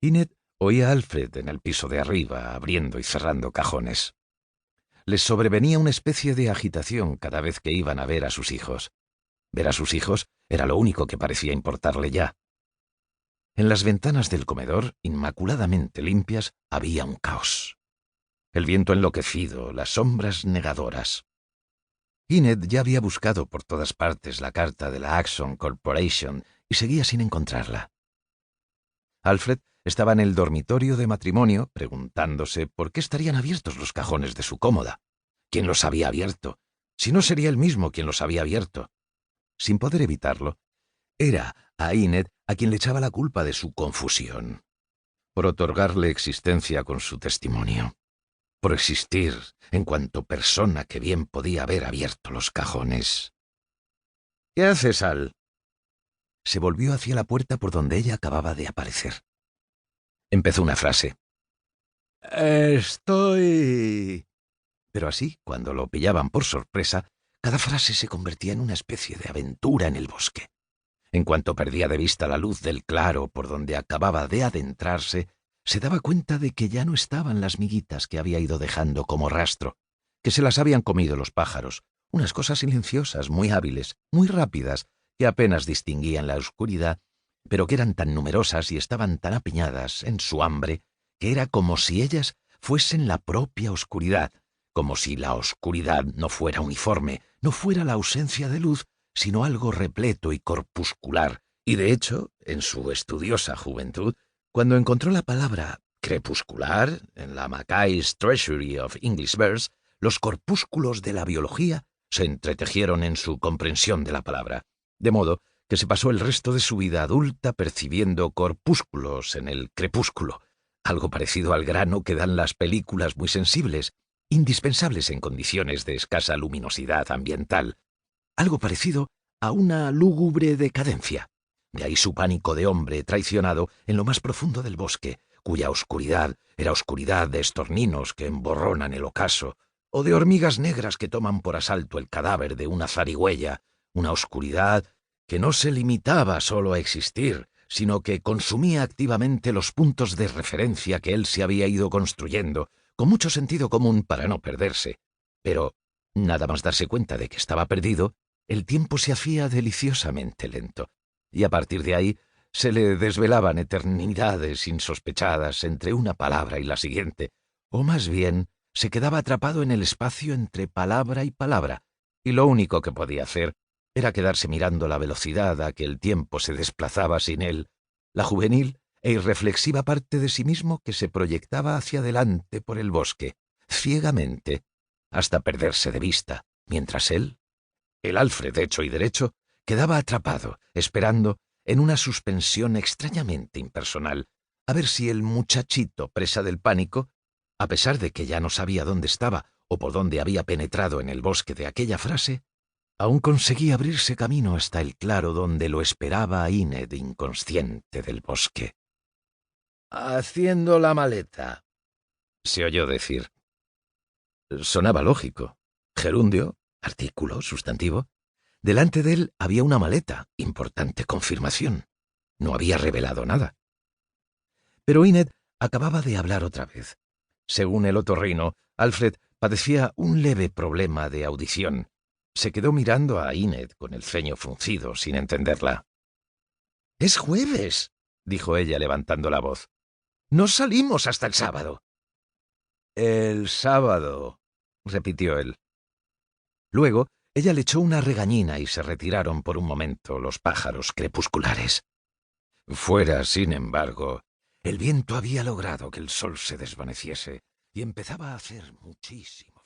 Enid oía a Alfred en el piso de arriba, abriendo y cerrando cajones. Les sobrevenía una especie de agitación cada vez que iban a ver a sus hijos. Ver a sus hijos era lo único que parecía importarle ya. En las ventanas del comedor, inmaculadamente limpias, había un caos. El viento enloquecido, las sombras negadoras. Enid ya había buscado por todas partes la carta de la Axon Corporation y seguía sin encontrarla. Alfred estaba en el dormitorio de matrimonio preguntándose por qué estarían abiertos los cajones de su cómoda. ¿Quién los había abierto? Si no sería él mismo quien los había abierto. Sin poder evitarlo, era a Enid a quien le echaba la culpa de su confusión, por otorgarle existencia con su testimonio, por existir en cuanto persona que bien podía haber abierto los cajones. «¿Qué haces, Al?» Se volvió hacia la puerta por donde ella acababa de aparecer. Empezó una frase. «Estoy...» Pero así, cuando lo pillaban por sorpresa, cada frase se convertía en una especie de aventura en el bosque. En cuanto perdía de vista la luz del claro por donde acababa de adentrarse, se daba cuenta de que ya no estaban las miguitas que había ido dejando como rastro, que se las habían comido los pájaros, unas cosas silenciosas, muy hábiles, muy rápidas, que apenas distinguían la oscuridad, pero que eran tan numerosas y estaban tan apiñadas en su hambre, que era como si ellas fuesen la propia oscuridad, como si la oscuridad no fuera uniforme, no fuera la ausencia de luz, sino algo repleto y corpuscular. Y de hecho, en su estudiosa juventud, cuando encontró la palabra crepuscular en la Mackay's Treasury of English Verse, los corpúsculos de la biología se entretejieron en su comprensión de la palabra, de modo que se pasó el resto de su vida adulta percibiendo corpúsculos en el crepúsculo, algo parecido al grano que dan las películas muy sensibles, indispensables en condiciones de escasa luminosidad ambiental, algo parecido a una lúgubre decadencia. De ahí su pánico de hombre traicionado en lo más profundo del bosque, cuya oscuridad era oscuridad de estorninos que emborronan el ocaso, o de hormigas negras que toman por asalto el cadáver de una zarigüeya, una oscuridad que no se limitaba solo a existir, sino que consumía activamente los puntos de referencia que él se había ido construyendo, con mucho sentido común para no perderse. Pero, nada más darse cuenta de que estaba perdido, el tiempo se hacía deliciosamente lento, y a partir de ahí se le desvelaban eternidades insospechadas entre una palabra y la siguiente, o más bien se quedaba atrapado en el espacio entre palabra y palabra, y lo único que podía hacer era quedarse mirando la velocidad a que el tiempo se desplazaba sin él, la juvenil e irreflexiva parte de sí mismo que se proyectaba hacia adelante por el bosque, ciegamente, hasta perderse de vista, mientras él, el Alfred hecho y derecho, quedaba atrapado, esperando, en una suspensión extrañamente impersonal, a ver si el muchachito, presa del pánico, a pesar de que ya no sabía dónde estaba o por dónde había penetrado en el bosque de aquella frase, aún conseguía abrirse camino hasta el claro donde lo esperaba Enid inconsciente del bosque. «Haciendo la maleta», se oyó decir. Sonaba lógico. Gerundio, artículo, sustantivo. Delante de él había una maleta, importante confirmación. No había revelado nada. Pero Enid acababa de hablar otra vez. Según el otorrino, Alfred padecía un leve problema de audición. Se quedó mirando a Enid con el ceño fruncido, sin entenderla. «Es jueves», dijo ella levantando la voz. «No salimos hasta el sábado». «El sábado», repitió él. Luego, ella le echó una regañina y se retiraron por un momento los pájaros crepusculares. Fuera, sin embargo, el viento había logrado que el sol se desvaneciese y empezaba a hacer muchísimo